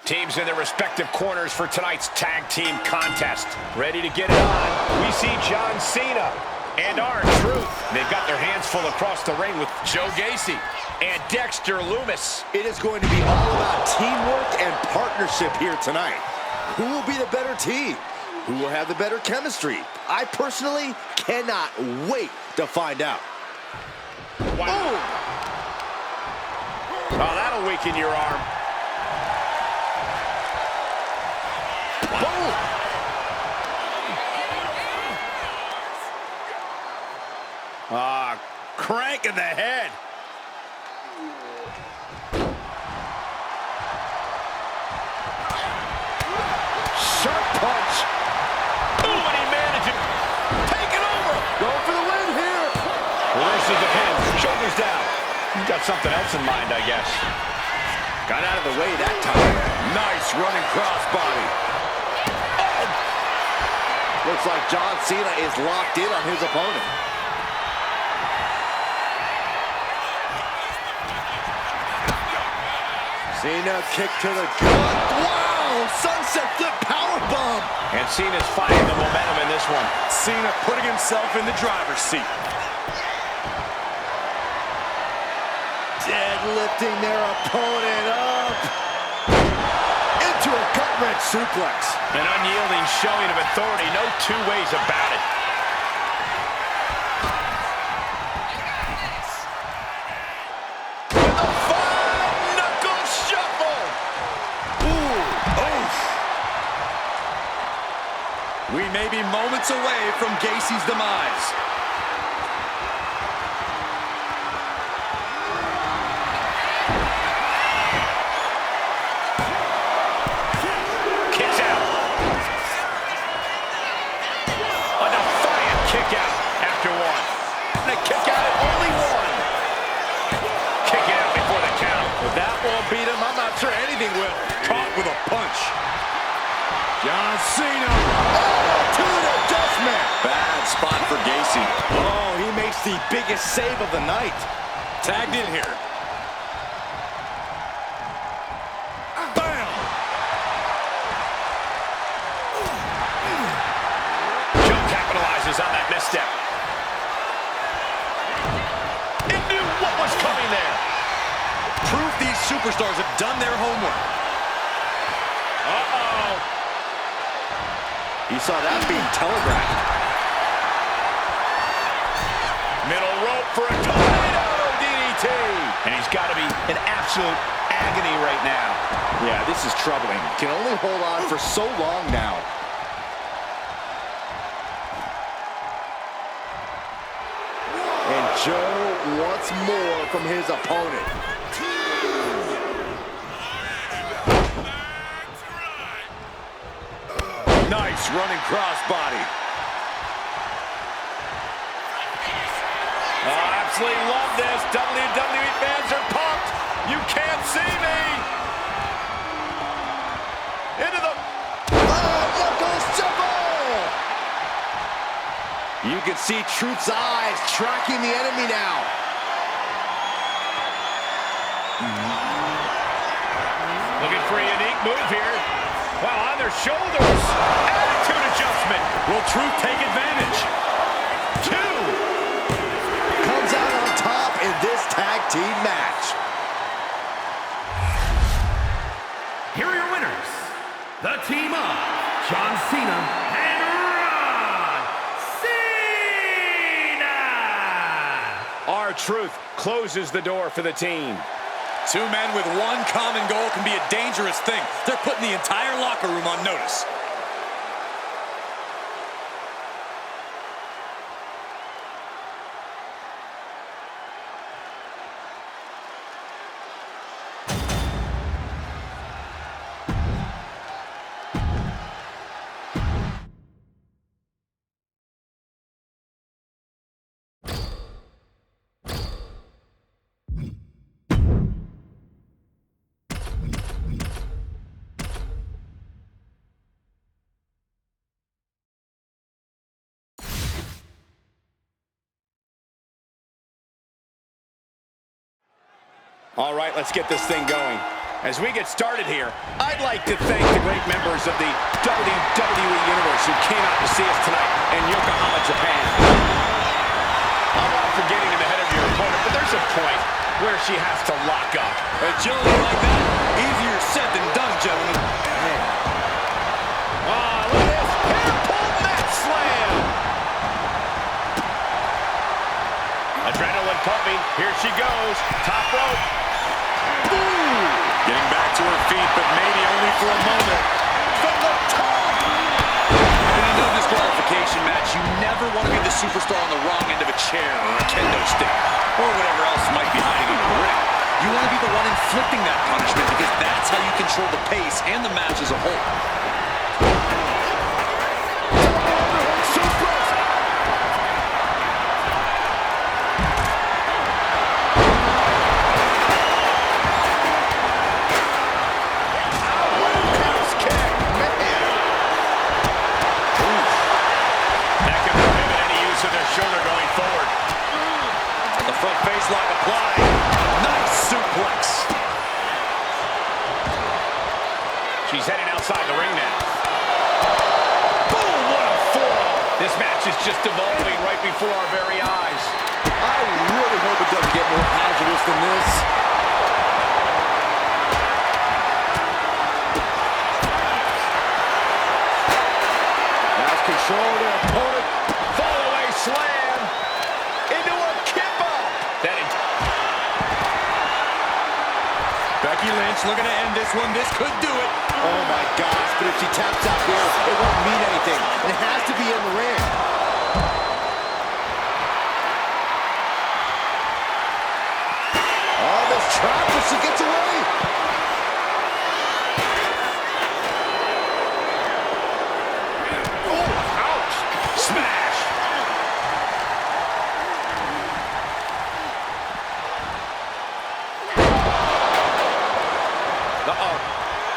Teams in their respective corners for tonight's tag team contest. Ready to get it on. We see John Cena and R-Truth. They've got their hands full across the ring with Joe Gacy and Dexter Lumis. It is going to be all about teamwork and partnership here tonight. Who will be the better team? Who will have the better chemistry? I personally cannot wait to find out. Wow. Boom. Oh, that'll weaken your arm. Boom. Crank in the head. Sharp punch. Ooh, and he managed it. Take it over. Going for the win here. Reverses the pin. Shoulders down. He's got something else in mind, I guess. Got out of the way that time. Nice running crossbody. Oh. Looks like John Cena is locked in on his opponent. Cena kick to the gut. Wow! Sunset flip powerbomb. And Cena's finding the momentum in this one. Cena putting himself in the driver's seat. Deadlifting their opponent up. Into a gut-wrench suplex. An unyielding showing of authority. No two ways about it. We may be moments away from Gacy's demise. Kicks out. A defiant kick out after one. And a kick out at only one. Kicking out before the count. If that won't beat him, I'm not sure anything will. Caught with a punch. John Cena. Attitude adjustment. Bad spot for Gacy. Oh, he makes the biggest save of the night. Tagged in here. Bam! Joe capitalizes on that misstep. He knew what was coming there. Proof these superstars have done their homework. Uh-oh. You saw that being telegraphed. Middle rope for a tornado DDT. And he's got to be in absolute agony right now. Yeah, this is troubling. Can only hold on for so long now. And Joe wants more from his opponent. Nice running crossbody. Oh, absolutely love this. WWE fans are pumped. You can't see me. Into the... Knuckles jumble! You can see Truth's eyes tracking the enemy now. Looking for a unique move here. Wow, on their shoulders. Attitude adjustment. Will Truth take advantage? Two. Comes out on top in this tag team match. Here are your winners. The team of John Cena and Ron Cena. R-Truth closes the door for the team. Two men with one common goal can be a dangerous thing. They're putting the entire locker room on notice. All right, let's get this thing going. As we get started here, I'd like to thank the great members of the WWE Universe who came out to see us tonight in Yokohama, Japan. I'm not forgetting in the head of your opponent, but there's a point where she has to lock up. Agility like that, easier said than done, gentlemen. Ah, look at this. Hair-pulled mat slam. Adrenaline pumping. Here she goes. Top rope. Ooh. Getting back to her feet, but maybe only for a moment. From the top. In a no disqualification match, you never want to be the superstar on the wrong end of a chair or a kendo stick, or whatever else might be hiding in the ring. You want to be the one inflicting that punishment because that's how you control the pace and the match as a whole. Shoulder going forward. The front face lock applied. Nice suplex. She's heading outside the ring now. Boom, what a forearm. This match is just evolving right before our very eyes. I really hope it doesn't get more hazardous than this. Has control of their opponent. Slam into a kippa. Becky Lynch looking to end this one. This could do it. Oh my gosh, but if she taps out here, it won't mean anything. It has to be in the ring. Oh, this trap, but she gets away. Oh, ouch. Smash.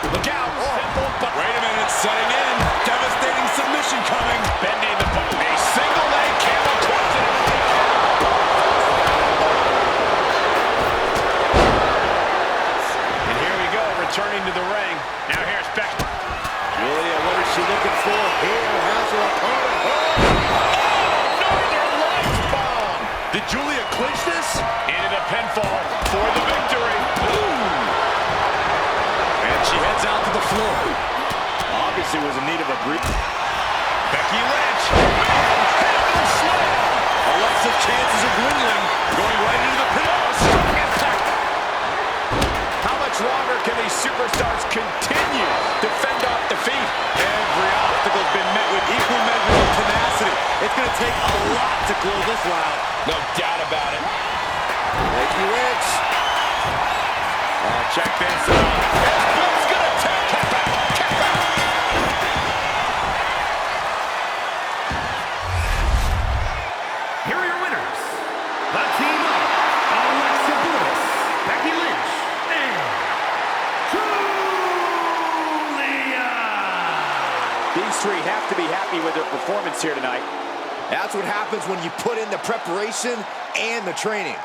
Look out. Simple, but wait a minute, setting in. Devastating submission coming. Bending the button. A single leg camel clutch in a and here we go, returning to the ring. Now here's Becky. Julia, what is she looking for here? How's her opponent? Northern Lights bomb. Did Julia clinch this? Into the pinfall for the victory. She heads out to the floor. Obviously was in need of a brief. Becky Lynch. Alexa's chances are dwindling. Going right into the pin. Strong impact. How much longer can these superstars continue to fend off defeat? Every obstacle's been met with equal measures of tenacity. It's going to take a lot to close this one out. No doubt about it. Becky Lynch. Check this out. Here are your winners. The team of Alexa Bliss, Becky Lynch, and Julia. These three have to be happy with their performance here tonight. That's what happens when you put in the preparation and the training.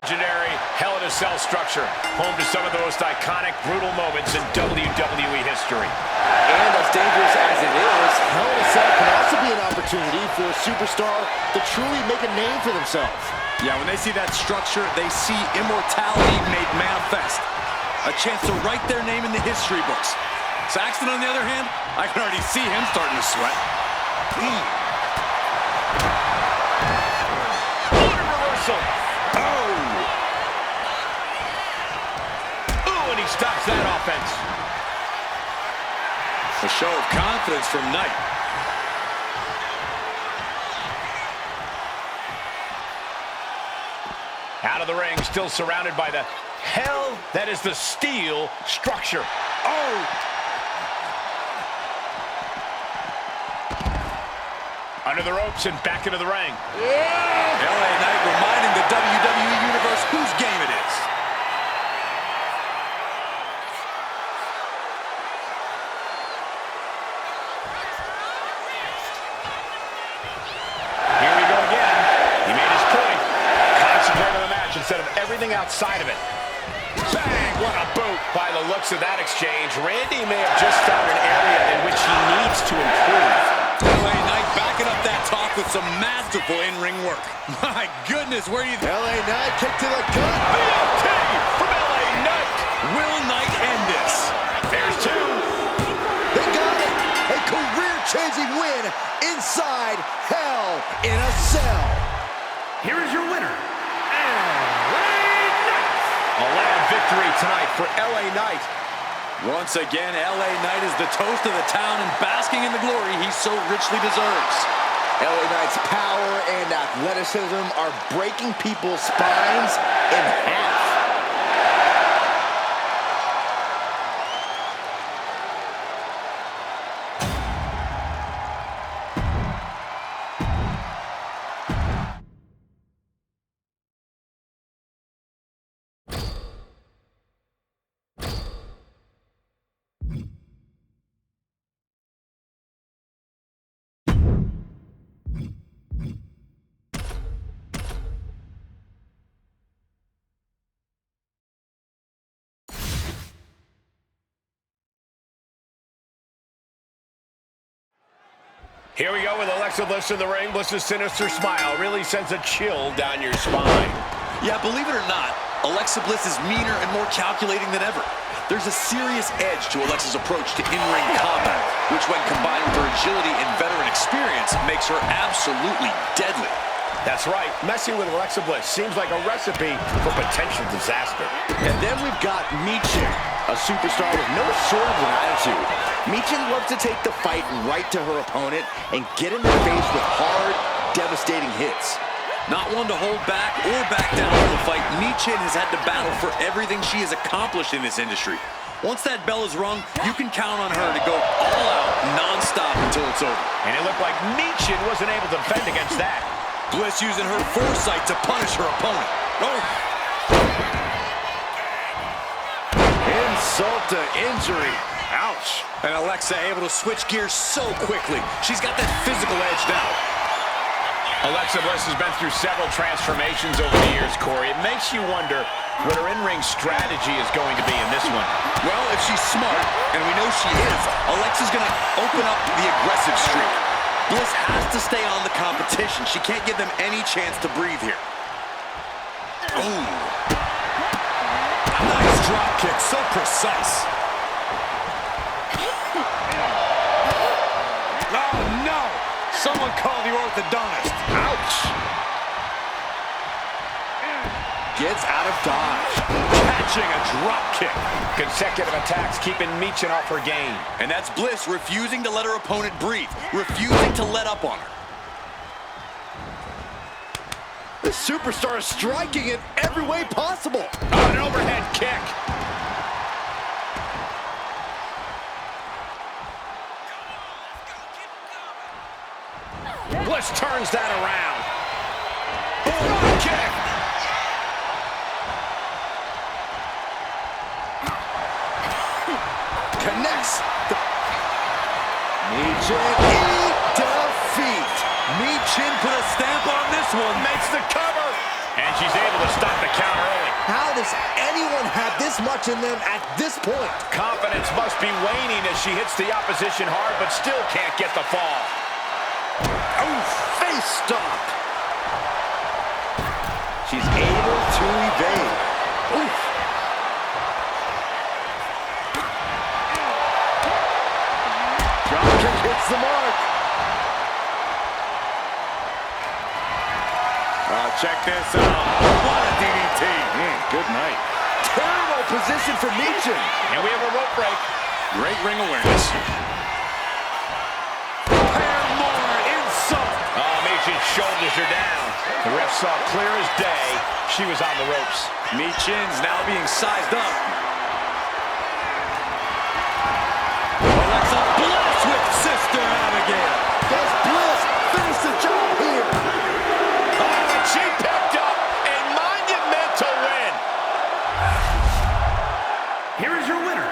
Legendary Hell in a Cell structure, home to some of the most iconic, brutal moments in WWE history. And as dangerous as it is, Hell in a Cell can also be an opportunity for a superstar to truly make a name for themselves. Yeah, when they see that structure, they see immortality made manifest. A chance to write their name in the history books. Saxton, on the other hand, I can already see him starting to sweat. What a reversal. And he stops that offense. A show of confidence from Knight. out of the ring, still surrounded by the hell that is the steel structure. Oh! Under the ropes and back into the ring. Yeah! LA Knight reminding the WWE Universe whose game it is. Here we go again. He made his point. Concentrate on the match instead of everything outside of it. Bang! What a boot. By the looks of that exchange, Randy may have just found an area in which he needs to improve. LA Knight backing up that talk with some masterful in-ring work. My goodness, where do you think? LA Knight kick to the gut. BOT from LA Knight. Will Knight end this? There's two. They got it. A career-changing win inside Hell in a Cell. Here is your winner, LA Knight. A loud victory tonight for LA Knight. Once again, LA Knight is the toast of the town and basking in the glory he so richly deserves. LA Knight's power and athleticism are breaking people's spines in half. Here we go with Alexa Bliss in the ring. Bliss's sinister smile really sends a chill down your spine. Yeah, believe it or not, Alexa Bliss is meaner and more calculating than ever. There's a serious edge to Alexa's approach to in-ring combat, which when combined with her agility and veteran experience makes her absolutely deadly. That's right. Messing with Alexa Bliss seems like a recipe for potential disaster. And then we've got Michin, a superstar with no shortage of attitude. Michin loves to take the fight right to her opponent and get in their face with hard, devastating hits. Not one to hold back or back down from the fight, Michin has had to battle for everything she has accomplished in this industry. Once that bell is rung, you can count on her to go all out, non-stop until it's over. And it looked like Michin wasn't able to defend against that. Bliss using her foresight to punish her opponent. Oh. Insult to injury. Ouch. And Alexa able to switch gears so quickly. She's got that physical edge now. Alexa Bliss has been through several transformations over the years, Corey. It makes you wonder what her in-ring strategy is going to be in this one. Well, if she's smart, and we know she is, Alexa's going to open up the aggressive streak. Bliss has to stay on the competition. She can't give them any chance to breathe here. Ooh. Nice drop kick, so precise. Oh, no! Someone call the orthodontist. Ouch! Gets out of dodge. Catching a drop kick. Consecutive attacks keeping Michin off her game. And that's Bliss refusing to let her opponent breathe, refusing to let up on her. This superstar is striking in every way possible. Oh, an overhead kick. Bliss turns that around. Front kick. Connects. Michin in defeat. Michin put a stamp on this one. Makes the cover. And she's able to stop the count early. How does anyone have this much in them at this point? Confidence must be waning as she hits the opposition hard, but still can't get the fall. Oh, face stop. She's able to evade. Oof. Drop kick hits the mark. Check this out. What a DDT. Good night. Terrible position for Michin. And we have a rope break. Great ring awareness. Oh, Michin shoulders are down. The ref saw clear as day she was on the ropes. Michin's now being sized up. Alexa Bliss with Sister Abigail. Does Bliss finish the job here? Oh, and she picked up a monumental win. Here is your winner,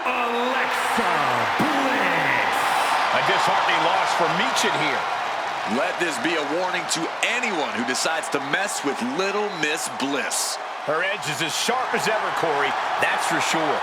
Alexa Bliss. A disheartening loss for Michin here. Let this be a warning to anyone who decides to mess with Little Miss Bliss. Her edge is as sharp as ever, Corey. That's for sure.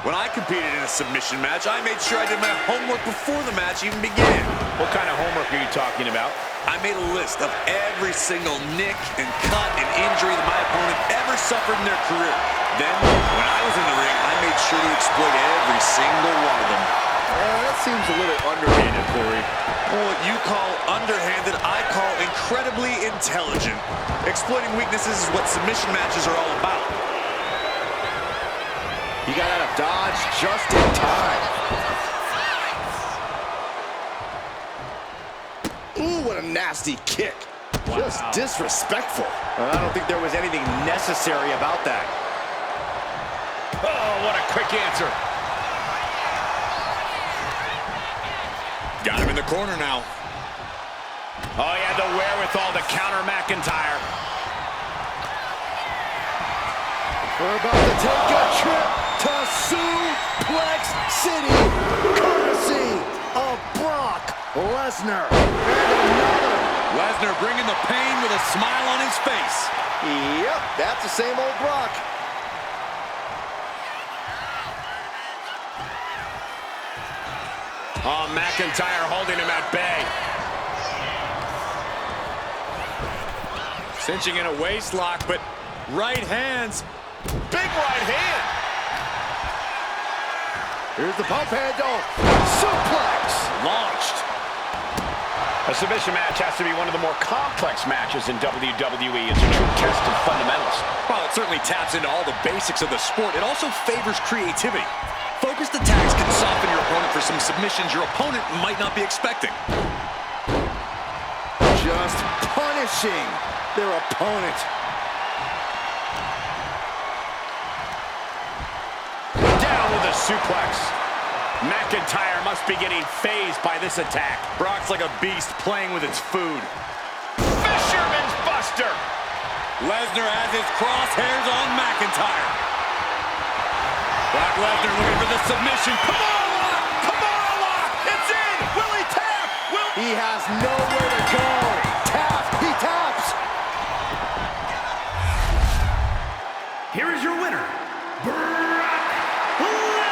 When I competed in a submission match, I made sure I did my homework before the match even began. What kind of homework are you talking about? I made a list of every single nick and cut and injury that my opponent ever suffered in their career. Then, when I was in the ring, I made sure to exploit every single one of them. That seems a little underhanded, Corey. What you call underhanded, I call incredibly intelligent. Exploiting weaknesses is what submission matches are all about. He got out of dodge just in time. Ooh, what a nasty kick. Wow. Just disrespectful. I don't think there was anything necessary about that. Oh, what a quick answer. Got him in the corner now. Oh, he had the wherewithal to counter McIntyre. We're about to take a trip to Suplex City, courtesy of Brock Lesnar. And another. Lesnar bringing the pain with a smile on his face. Yep, that's the same old Brock. Oh, McIntyre holding him at bay. Cinching in a waist lock, but right hands. Big right hand. Here's the pump handle. Suplex. Launched. A submission match has to be one of the more complex matches in WWE. It's a true test of fundamentals. While it certainly taps into all the basics of the sport, it also favors creativity. Focused attacks can soften your opponent for some submissions your opponent might not be expecting. Just punishing their opponent. Down with a suplex. McIntyre must be getting phased by this attack. Brock's like a beast playing with its food. Fisherman's Buster. Lesnar has his crosshairs on McIntyre. Brock Lesnar looking for the submission. Come on, Lock! Come on, Lock! It's in! Will he tap? He has nowhere to go. Tap! He taps! Here is your winner, Brock Lesnar.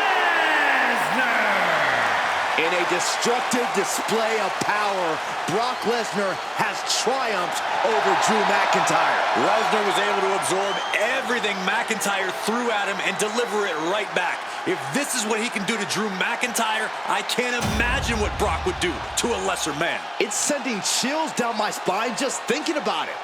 In a destructive display of power, Brock Lesnar has triumphed over Drew McIntyre. Lesnar was able to absorb everything McIntyre threw at him and deliver it right back. If this is what he can do to Drew McIntyre, I can't imagine what Brock would do to a lesser man. It's sending chills down my spine just thinking about it.